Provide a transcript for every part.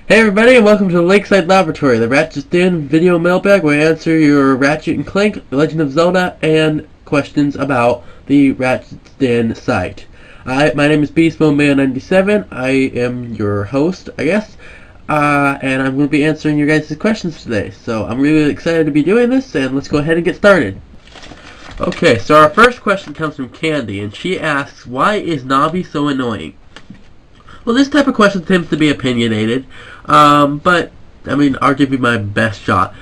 Hey everybody, and welcome to the Lakeside Laboratory, the Ratchet Toon video mailbag where I answer your Ratchet and Clank, The Legend of Zelda, and questions about the Ratchet site. My name is BeastModeMan97. I am your host, I guess, and I'm going to be answering your guys' questions today. So I'm really excited to be doing this, and let's go ahead and get started. Okay, so our first question comes from Candy, and she asks, why is Navi so annoying? Well, this type of question tends to be opinionated, but, I mean, I'll give you my best shot.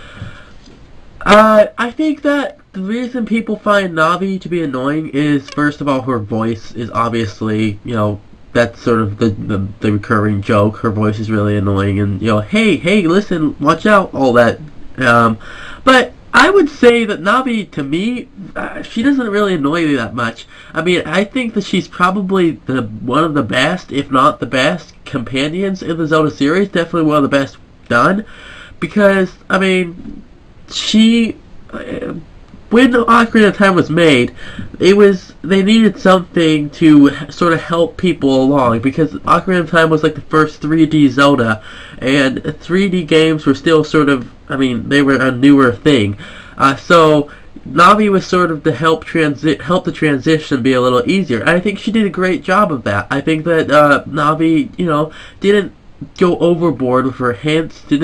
I think that the reason people find Navi to be annoying is, first of all, her voice is obviously, that's sort of the recurring joke. Her voice is really annoying, and, hey, listen, watch out, all that. But I would say that Navi, to me, she doesn't really annoy me that much. I mean, I think that she's probably one of the best, if not the best, companions in the Zelda series. Definitely one of the best done. Because, I mean, when Ocarina of Time was made, they needed something to sort of help people along, because Ocarina of Time was like the first 3D Zelda, and 3D games were still sort of, I mean, they were a newer thing. So Navi was sort of to help the transition be a little easier. And I think she did a great job of that. I think that Navi, didn't go overboard with her hints. She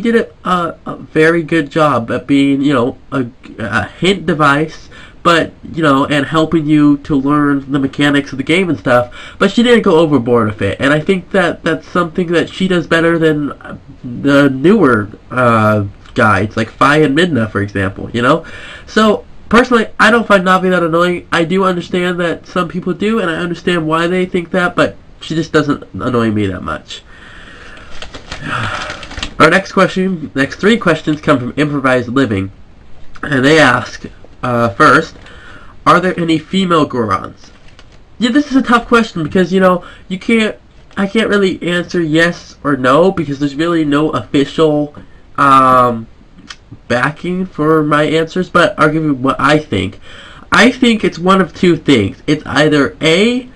did a very good job at being, a hint device, but, and helping you to learn the mechanics of the game and stuff, but she didn't go overboard with it. And I think that that's something that she does better than the newer guides, like Fi and Midna, for example, So, personally, I don't find Navi that annoying. I do understand that some people do, and I understand why they think that, but she just doesn't annoy me that much. Our next three questions come from Improvised Living, and they ask, first, are there any female Gorons? Yeah, this is a tough question because, I can't really answer yes or no because there's really no official backing for my answers, but I'll give you what I think. I think it's one of two things. It's either A,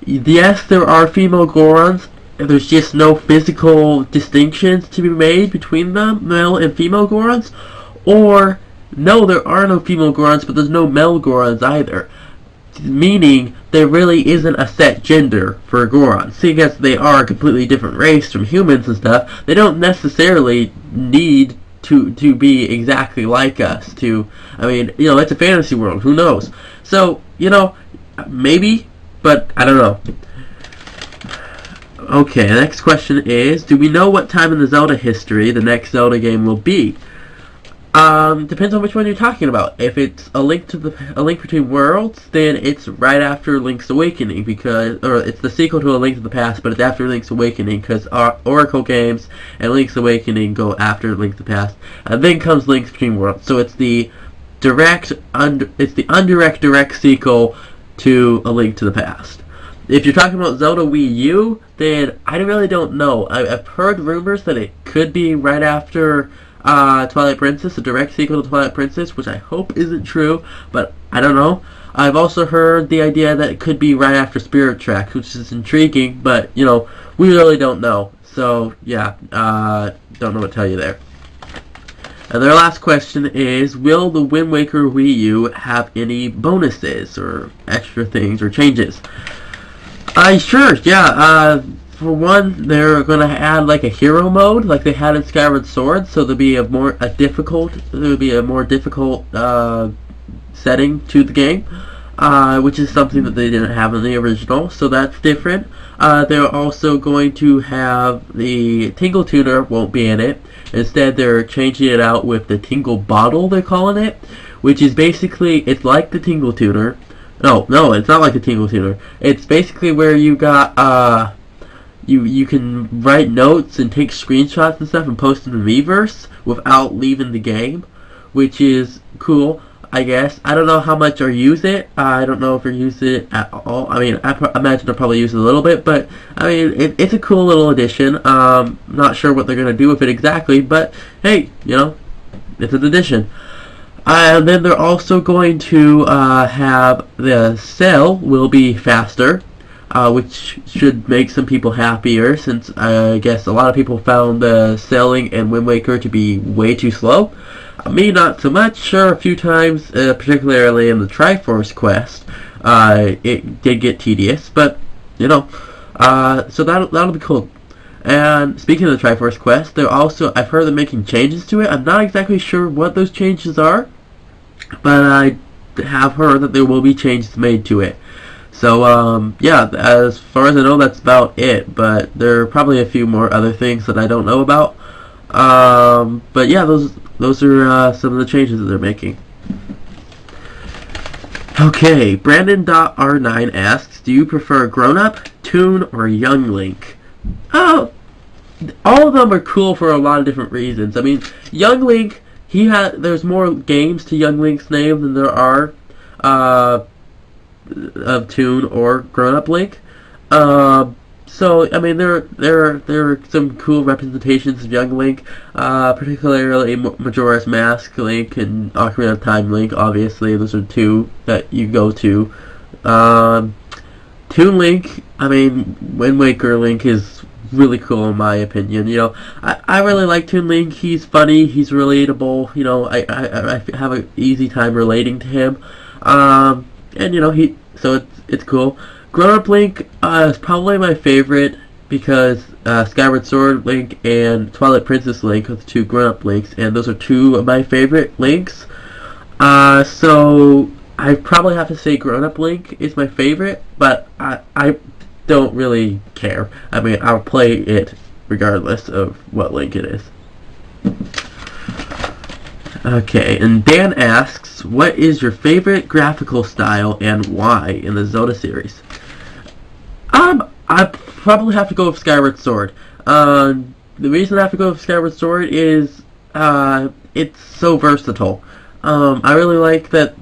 yes, there are female Gorons, and there's just no physical distinctions to be made between them, male and female Gorons, or no, there are no female Gorons, but there's no male Gorons either. Meaning, there really isn't a set gender for Gorons. Seeing as they are a completely different race from humans and stuff, they don't necessarily need to be exactly like us. It's a fantasy world, who knows? So, maybe, but I don't know. Okay, the next question is, do we know what time in the Zelda history the next Zelda game will be? Depends on which one you're talking about. If it's a link between worlds, then it's right after Link's Awakening, or it's the sequel to A Link to the Past, but it's after Link's Awakening, because Oracle games and Link's Awakening go after Link to the Past, and then comes Link's Between Worlds. So it's the direct sequel to A Link to the Past. If you're talking about Zelda Wii U, then I really don't know. I've heard rumors that it could be right after Twilight Princess, a direct sequel to Twilight Princess, which I hope isn't true, but I don't know. I've also heard the idea that it could be right after Spirit Tracks, which is intriguing, but, we really don't know. So, yeah, don't know what to tell you there. And their last question is, will the Wind Waker Wii U have any bonuses, or extra things, or changes? Sure, yeah, for one, they're going to add like a hero mode, like they had in Skyward Sword, so there'll be a more difficult setting to the game, which is something that they didn't have in the original, so that's different. They're also going to have the Tingle Tuner won't be in it. Instead, they're changing it out with the Tingle Bottle, they're calling it, which is basically, it's like the Tingle Tuner. No, it's not like the Tingle Tuner. It's basically where you got, you can write notes and take screenshots and stuff and post them in Miiverse without leaving the game, which is cool, I guess. I don't know how much or use it. I don't know if you use it at all. I mean, I imagine I'll probably use it a little bit, but, I mean, it's a cool little addition. Not sure what they're going to do with it exactly, but, hey, it's an addition. And then they're also going to have the cell will be faster. which should make some people happier, since I guess a lot of people found the sailing and Wind Waker to be way too slow. Me, not so much. Sure, a few times, particularly in the Triforce quest, it did get tedious, but so that'll be cool. And speaking of the Triforce quest, I've heard they're making changes to it. I'm not exactly sure what those changes are, but I have heard that there will be changes made to it. So yeah, as far as I know, that's about it. But there are probably a few more other things that I don't know about. But yeah, those are some of the changes that they're making. Okay, Brandon.R9 asks, do you prefer grown-up, Toon, or young Link? Oh, all of them are cool for a lot of different reasons. I mean, young Link, there's more games to young Link's name than there are of Toon or grown-up Link. So I mean, there are some cool representations of young Link, particularly Majora's Mask Link and Ocarina of Time Link. Obviously, those are two that you go to. Toon Link, I mean, Wind Waker Link is really cool in my opinion. I really like Toon Link. He's funny. He's relatable. I have an easy time relating to him. And so it's cool. Grown Up Link is probably my favorite because Skyward Sword Link and Twilight Princess Link are the two Grown Up Links, and those are two of my favorite Links. So I probably have to say Grown Up Link is my favorite, but I don't really care. I mean, I'll play it regardless of what Link it is. Okay, and Dan asks, what is your favorite graphical style and why in the Zelda series? I probably have to go with Skyward Sword. The reason I have to go with Skyward Sword is it's so versatile. I really like that,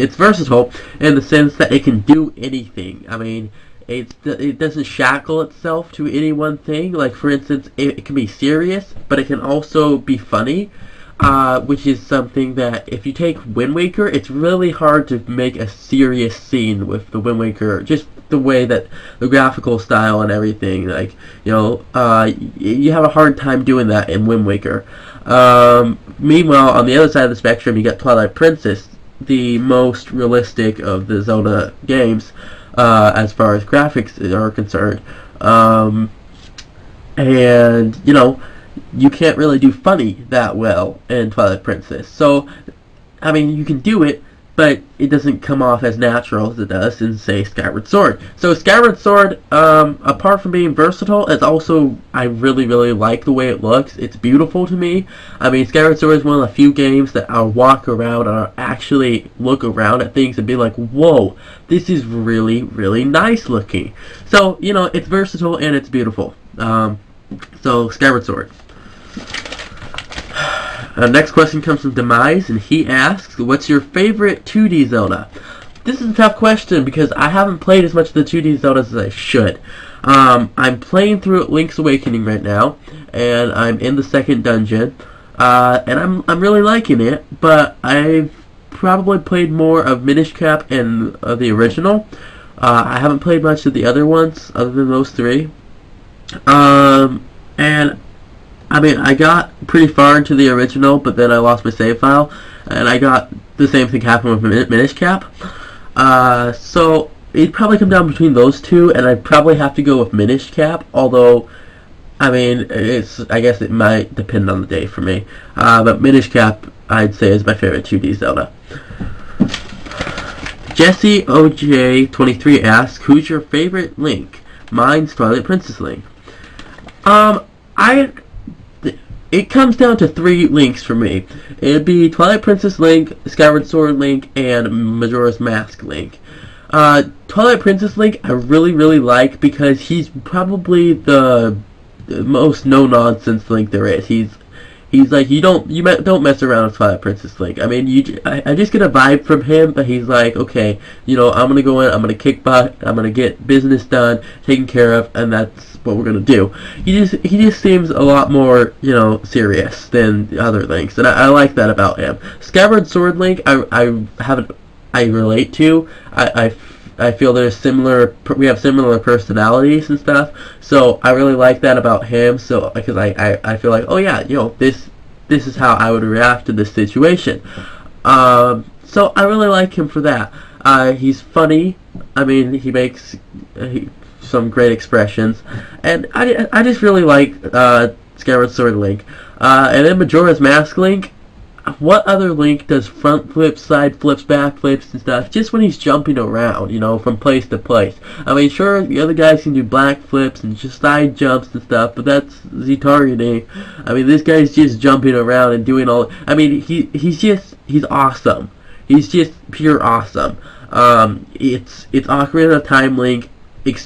it's versatile in the sense that it can do anything. I mean, it doesn't shackle itself to any one thing. Like, for instance, it can be serious, but it can also be funny, which is something that if you take Wind Waker, it's really hard to make a serious scene with the Wind Waker, just the way that the graphical style and everything, like, you have a hard time doing that in Wind Waker. Meanwhile, on the other side of the spectrum, you got Twilight Princess, the most realistic of the Zelda games, as far as graphics are concerned. And, you can't really do funny that well in Twilight Princess. So, I mean, you can do it, but it doesn't come off as natural as it does in, say, Skyward Sword. So Skyward Sword, apart from being versatile, it's also, I really, really like the way it looks. It's beautiful to me. I mean, Skyward Sword is one of the few games that I'll walk around and I'll actually look around at things and be like, whoa, this is really, really nice looking. So, it's versatile and it's beautiful. So, Skyward Sword. Next question comes from Demise, and he asks, what's your favorite 2D Zelda? This is a tough question because I haven't played as much of the 2D Zeldas as I should. I'm playing through Link's Awakening right now, and I'm in the second dungeon, and I'm really liking it, but I've probably played more of Minish Cap and the original. I haven't played much of the other ones, other than those three. And I mean, I got pretty far into the original, but then I lost my save file, and I got the same thing happen with Minish Cap. So it'd probably come down between those two, and I'd probably have to go with Minish Cap, although, I mean, I guess it might depend on the day for me. But Minish Cap, I'd say, is my favorite 2D Zelda. Jesse OJ23 asks, who's your favorite Link? Mine's Twilight Princess Link. It comes down to three Links for me. It'd be Twilight Princess Link, Skyward Sword Link, and Majora's Mask Link. Twilight Princess Link I really, really like because he's probably the most no-nonsense Link there is. He's like, you don't mess around with Twilight Princess Link. I mean, I just get a vibe from him that he's like, okay, I'm gonna go in, I'm gonna kick butt, I'm gonna get business done, taken care of, and that's what we're gonna do. He just seems a lot more, serious than the other Links, and I like that about him. Skyward Sword Link, I I relate to. I feel we have similar personalities and stuff, so I really like that about him. So because I feel like, oh yeah, this is how I would react to this situation. So I really like him for that. He's funny. I mean, he makes some great expressions, and I just really like Skyward Sword Link. And then Majora's Mask Link. What other Link does front flips, side flips, back flips, and stuff? Just when he's jumping around, from place to place. I mean, sure, the other guys can do black flips and just side jumps and stuff, but that's the targeting. I mean, this guy's just jumping around and doing all. I mean, he's awesome. He's just pure awesome. It's Ocarina of Time Link,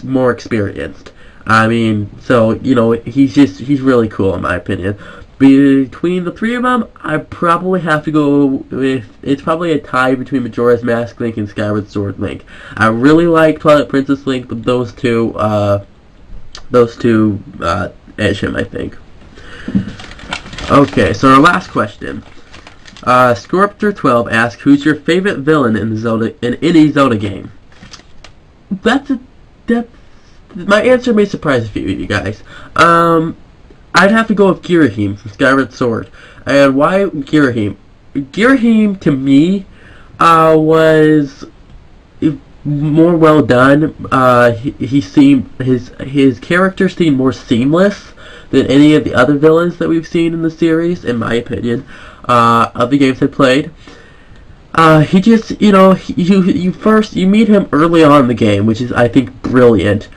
more experienced. I mean, so he's really cool in my opinion. Between the three of them, I probably have to go with, it's probably a tie between Majora's Mask Link and Skyward Sword Link. I really like Twilight Princess Link, but those two edge him, I think. Okay, so our last question. Scorptor12 asks, who's your favorite villain in any Zelda game? My answer may surprise a few of you guys. I'd have to go with Girahim from Skyward Sword. And why Girahim? Girahim, to me, was more well done. He seemed, his character seemed more seamless than any of the other villains that we've seen in the series, in my opinion, of the games I played. He just, you meet him early on in the game, which is, I think, brilliant.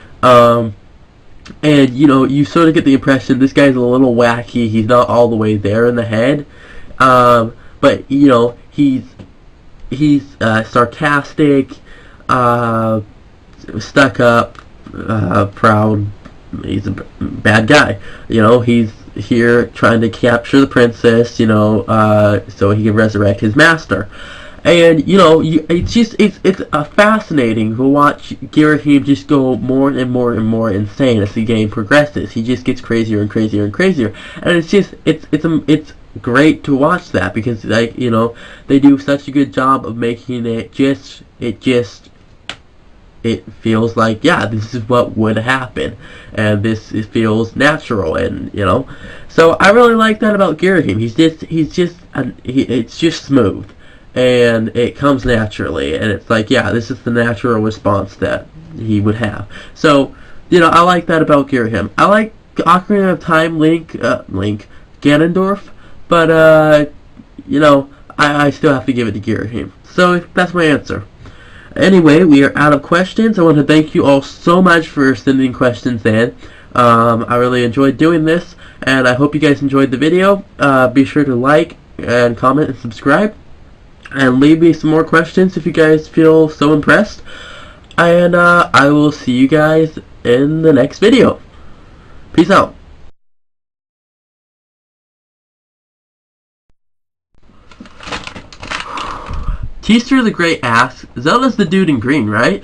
And, you sort of get the impression this guy's a little wacky. He's not all the way there in the head. But, he's sarcastic, stuck up, proud. He's a bad guy. He's here trying to capture the princess, so he can resurrect his master. And it's fascinating to watch Girahim just go more and more and more insane as the game progresses. He just gets crazier and crazier and crazier, and it's great to watch that, because they do such a good job of making it feels like, yeah, this is what would happen, and it feels natural, and so I really like that about Girahim. It's just smooth. And it comes naturally, and it's like, yeah, this is the natural response that he would have. So, I like that about Girahim. I like Ocarina of Time Link, Ganondorf, but, I still have to give it to Girahim. So, that's my answer. Anyway, we are out of questions. I want to thank you all so much for sending questions in. I really enjoyed doing this, and I hope you guys enjoyed the video. Be sure to like and comment and subscribe. And leave me some more questions if you guys feel so impressed. And I will see you guys in the next video. Peace out. Teaster the Great asks, Zelda's the dude in green, right?